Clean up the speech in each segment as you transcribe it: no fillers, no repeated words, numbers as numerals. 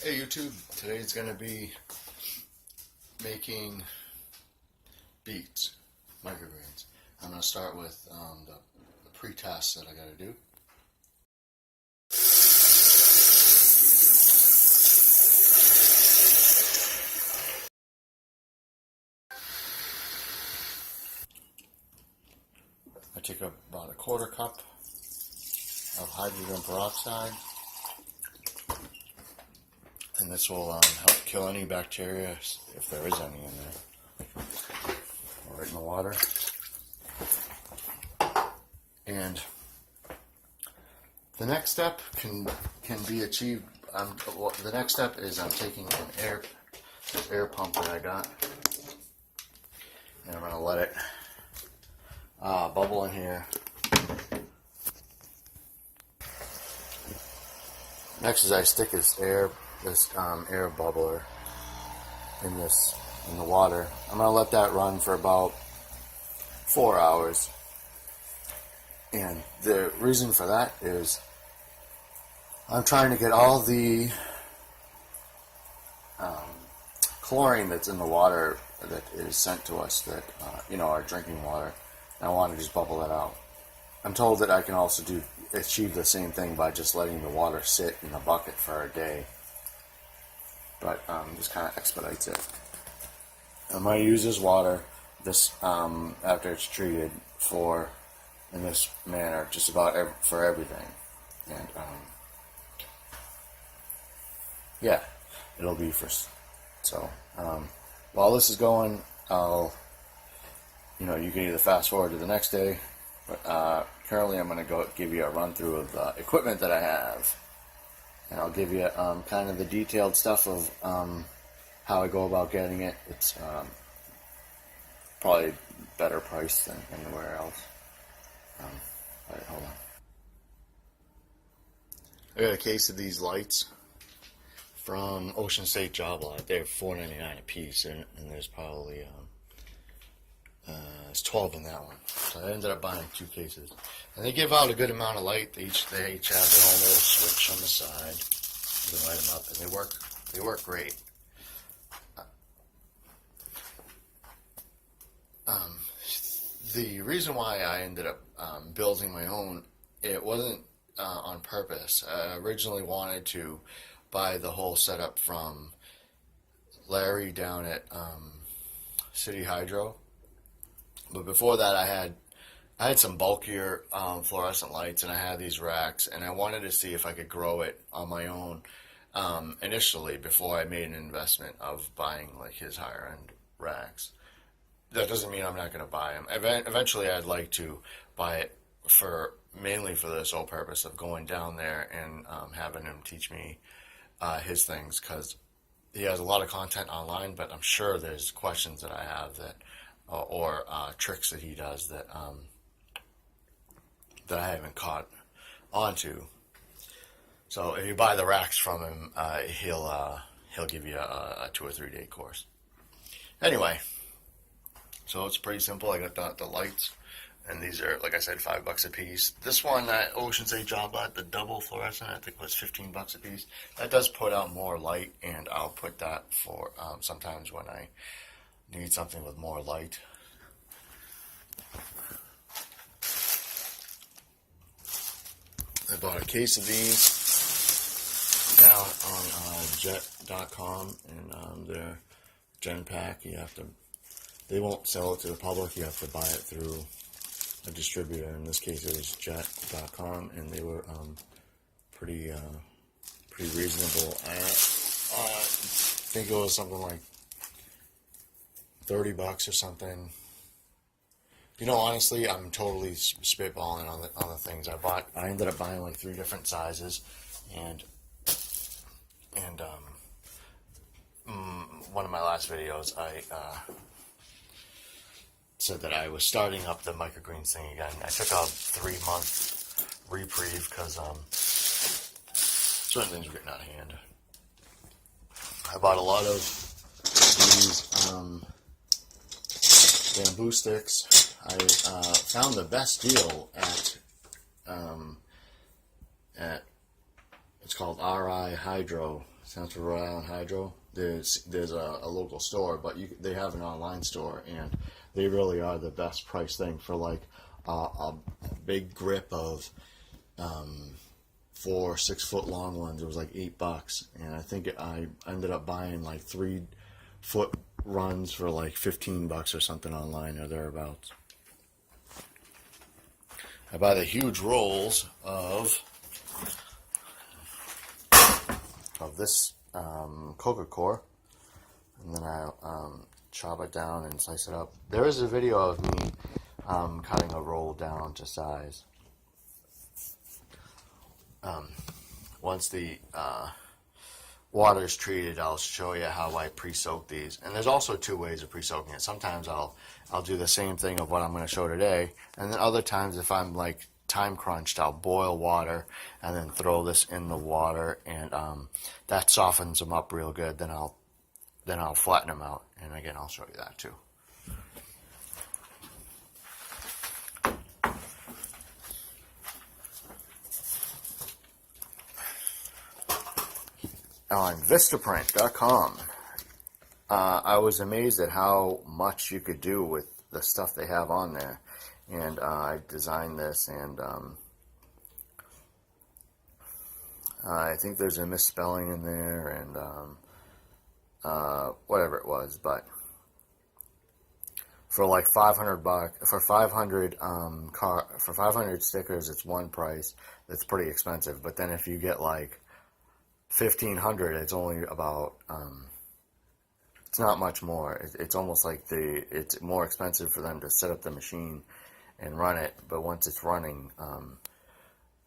Hey YouTube, today's going to be making beets, microgreens. I'm going to start with the pre-tasks that I got to do. I take about a quarter cup of hydrogen peroxide, and this will help kill any bacteria if there is any in there. Right in the water. And the next step can be achieved. The next step is I'm taking an air pump that I got, and I'm gonna let it bubble in here. Next is I stick this air bubbler in the water. I'm gonna let that run for about 4 hours. And the reason for that is I'm trying to get all the chlorine that's in the water that is sent to us, that our drinking water. I want to just bubble it out. I'm told that I can also achieve the same thing by just letting the water sit in the bucket for a day, but just kind of expedites it. I'm going to use this water after it's treated in this manner just about for everything, and yeah, it'll be for so while this is going, you can either fast forward to the next day, but currently I'm going to go give you a run through of the equipment that I have, and I'll give you kind of the detailed stuff of how I go about getting it. It's probably better price than anywhere else. Alright, hold on. I got a case of these lights from Ocean State Job Lot. They're $4.99 a piece, and there's probably there's 12 in that one. So I ended up buying 2 cases, and they give out a good amount of light. They each have their own little switch on the side. You can light them up, and they work great. The reason why I ended up building my own, it wasn't on purpose. I originally wanted to buy the whole setup from Larry down at City Hydro, but before that I had some bulkier fluorescent lights, and I had these racks, and I wanted to see if I could grow it on my own initially before I made an investment of buying like his higher end racks. That doesn't mean I'm not going to buy them. Eventually, I'd like to buy it mainly for the sole purpose of going down there and having him teach me his things, because he has a lot of content online, but I'm sure there's questions that I have that or tricks that he does that I haven't caught onto. So if you buy the racks from him, he'll give you a 2 or 3 day course. Anyway. So it's pretty simple. I got the lights, and these are, like I said, $5 a piece. This one at Ocean State Job Lot, the double fluorescent, I think was $15 a piece. That does put out more light, and I'll put that for sometimes when I need something with more light. I bought a case of these down on jet.com, and their Gen Pack. They won't sell it to the public. You have to buy it through a distributor. In this case, it was jet.com, and they were pretty reasonable. I think it was something like $30 or something. Honestly, I'm totally spitballing on the things I bought. I ended up buying like 3 different sizes, and one of my last videos, I said that I was starting up the microgreens thing again. I took a 3-month reprieve because certain things were getting out of hand. I bought a lot of these bamboo sticks. I found the best deal at It's called RI Hydro. Stands for Rhode Island Hydro. There's a local store, but they have an online store, and they really are the best price thing for like a big grip of 4 or 6 foot long ones. It was like $8, and I think I ended up buying like 3-foot runs for like $15 or something online or thereabouts. I buy the huge rolls of this Coca-Cola, and then I chop it down and slice it up. There is a video of me cutting a roll down to size. Once the water is treated, I'll show you how I pre-soak these. And there's also 2 ways of pre-soaking it. Sometimes I'll do the same thing of what I'm going to show today, and then other times if I'm like time crunched, I'll boil water and then throw this in the water, and that softens them up real good. Then I'll flatten them out, and again I'll show you that too. On Vistaprint.com, I was amazed at how much you could do with the stuff they have on there, and I designed this, and I think there's a misspelling in there, and whatever it was, but for like $500 for 500 stickers, it's one price. That's pretty expensive. But then if you get like 1,500, it's only about it's not much more. It's almost like it's more expensive for them to set up the machine and run it, but once it's running,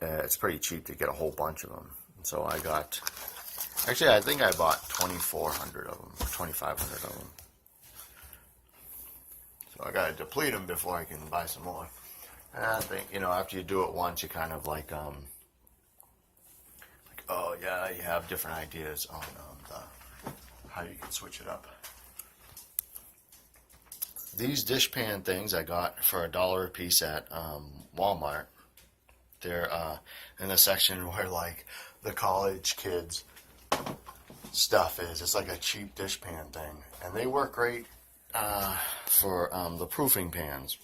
it's pretty cheap to get a whole bunch of them. So I think I bought 2,400 of them, 2,500 of them. So I got to deplete them before I can buy some more. And I think, after you do it once, you kind of like oh yeah, you have different ideas on how you can switch it up. These dishpan things I got for $1 a piece at Walmart. They're in the section where like the college kids stuff is. It's like a cheap dishpan thing, and they work great for the proofing pans.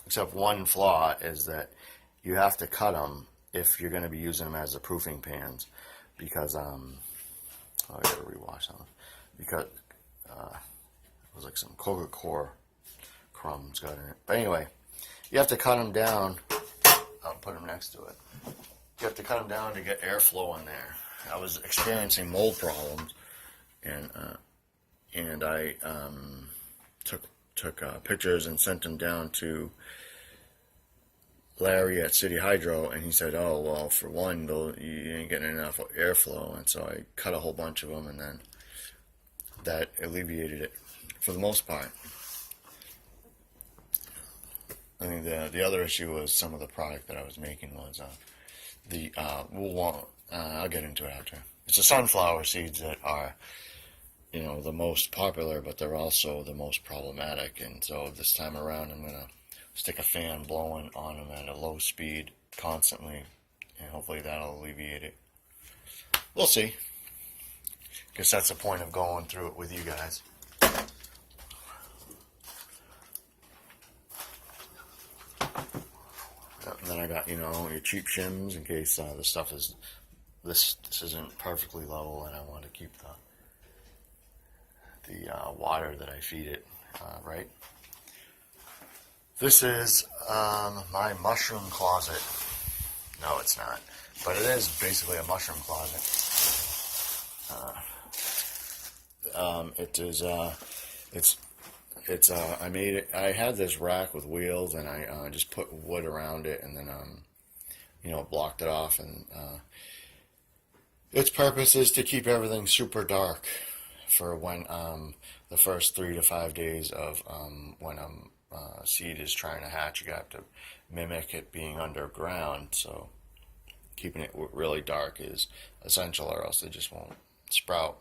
Except one flaw is that you have to cut them if you're going to be using them as the proofing pans, because I gotta rewash them because it was like some Coca-Cola crumbs got in it. But anyway, you have to cut them down. I'll put them next to it. You have to cut them down to get airflow in there. I was experiencing mold problems, and I took pictures and sent them down to Larry at City Hydro, and he said, "Oh well, for one, you ain't getting enough airflow," and so I cut a whole bunch of them, and then that alleviated it for the most part. I think the other issue was some of the product that I was making was the I'll get into it after. It's the sunflower seeds that are, the most popular, but they're also the most problematic. And so this time around, I'm gonna stick a fan blowing on them at a low speed constantly, and hopefully that'll alleviate it. We'll see. Guess that's the point of going through it with you guys. And then I got, your cheap shims in case the stuff this isn't perfectly level, and I want to keep the water that I feed it right. This is my mushroom closet. No, it's not, but it is basically a mushroom closet. I made it. I had this rack with wheels, and I just put wood around it, and then blocked it off. And its purpose is to keep everything super dark for when the first 3 to 5 days of when seed is trying to hatch. You have to mimic it being underground, so keeping it really dark is essential, or else they just won't sprout.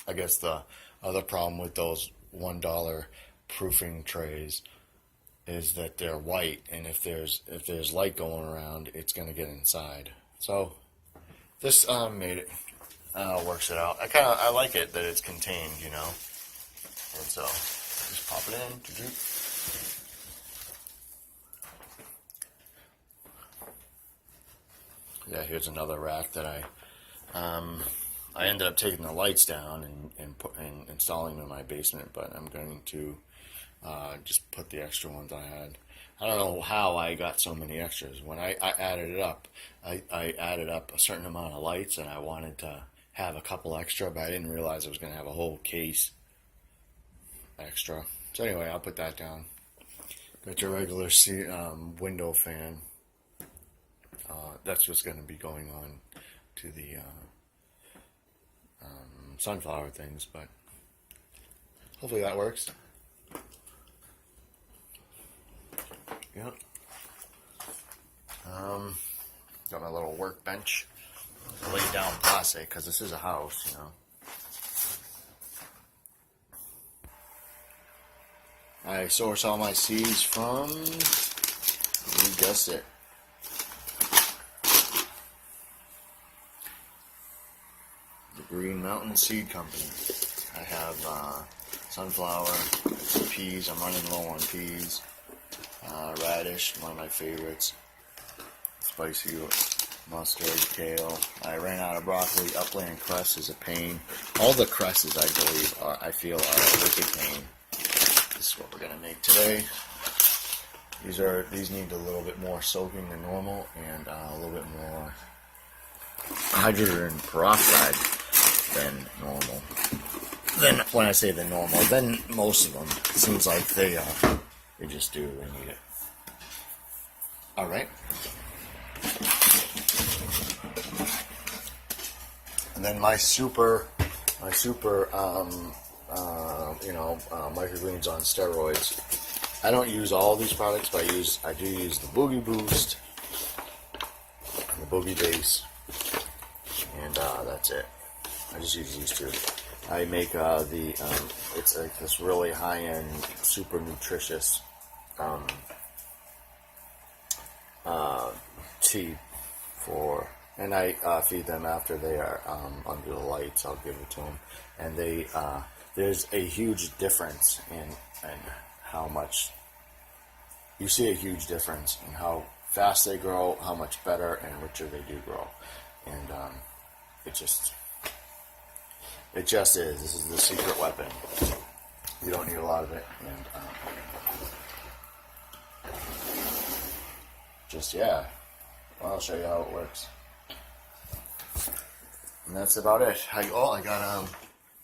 I guess the other problem with those $1 proofing trays is that they're white, and if there's light going around, it's going to get inside. So This made it, works it out. I like it that it's contained, you know. And so, just pop it in. Yeah, here's another rack that I ended up taking the lights down and installing them in my basement, but I'm going to just put the extra ones I had. I don't know how I got so many extras. When I added it up, I added up a certain amount of lights, and I wanted to have a couple extra, but I didn't realize I was going to have a whole case extra. So anyway, I'll put that down. Got your regular window fan. That's what's going to be going on to the sunflower things, but hopefully that works. Yep. Got my little workbench. Lay down plastic because this is a house, you know. I source all my seeds from, you guessed it, the Green Mountain Seed Company. I have sunflower, peas. I'm running low on peas. Radish, one of my favorites. Spicy mustard, kale. I ran out of broccoli. Upland cress is a pain. All the cresses, I believe, I feel are a wicked pain. This is what we're gonna make today. These need a little bit more soaking than normal, and a little bit more hydrogen peroxide than normal. Then when I say than normal, then most of them, it seems like they just do. They need it. All right. And then my super, microgreens on steroids. I don't use all these products, but I do use the Boogie Boost, and the Boogie Base, and that's it. I just use these two. I make it's like this really high-end, super nutritious tea for, and I feed them after they are under the lights. I'll give it to them, and there's a huge difference in how much you see a huge difference in how fast they grow, how much better and richer they do grow, and it just is. This is the secret weapon. You don't need a lot of it, and well, I'll show you how it works. And that's about it. I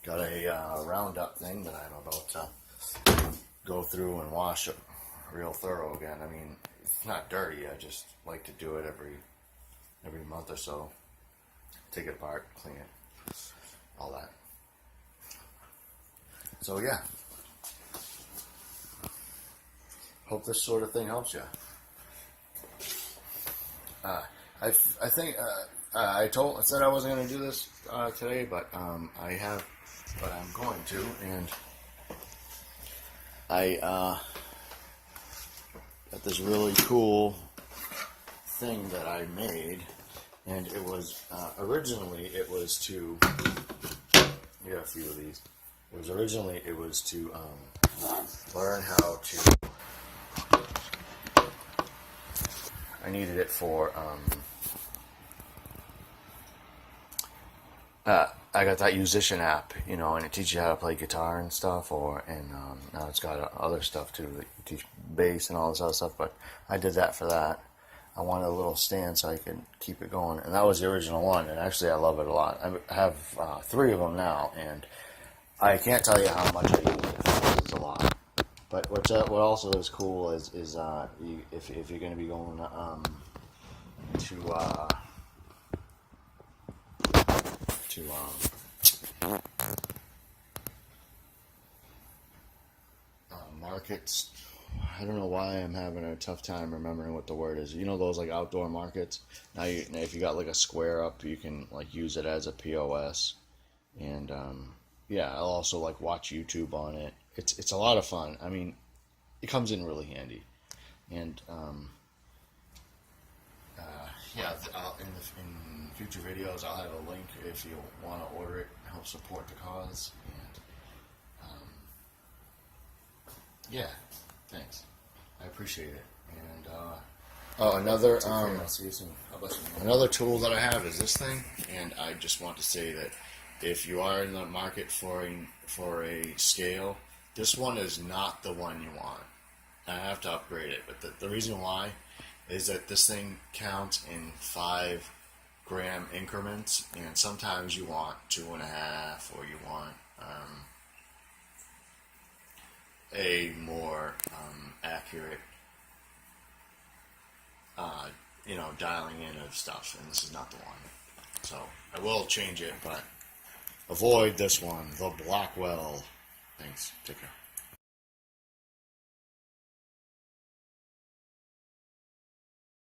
got a Roundup thing that I'm about to go through and wash it real thorough again. I mean, it's not dirty. I just like to do it every month or so. Take it apart, clean it, all that. So yeah, hope this sort of thing helps you. I think I said I wasn't going to do this today, but I'm going to, and I got this really cool thing that I made, and it was originally it was to, you got a few of these. Originally it was to learn how to. I needed it for. I got that musician app, you know, and it teaches you how to play guitar and stuff, and now it's got other stuff too, that you teach bass and all this other stuff. But I did that for that. I wanted a little stand so I could keep it going, and that was the original one. And actually, I love it a lot. I have 3 of them now, and I can't tell you how much I use it. It's a lot. But what also is cool is if you're going to be going to markets. I don't know why I'm having a tough time remembering what the word is. You know those like outdoor markets. Now if you got like a square up, you can like use it as a POS, and I'll also like watch YouTube on it. It's a lot of fun. I mean, it comes in really handy, and yeah, in future videos, I'll have a link if you want to order it and help support the cause. And yeah, thanks. I appreciate it. And oh, another I'll see you soon. God bless you. Another tool that I have is this thing, and I just want to say that if you are in the market for a scale, this one is not the one you want. I have to upgrade it, but the reason why is that this thing counts in 5-gram increments, and sometimes you want 2.5, or you want a more accurate, dialing in of stuff, and this is not the one. So I will change it, but avoid this one, the Blackwell. Thanks. Take care.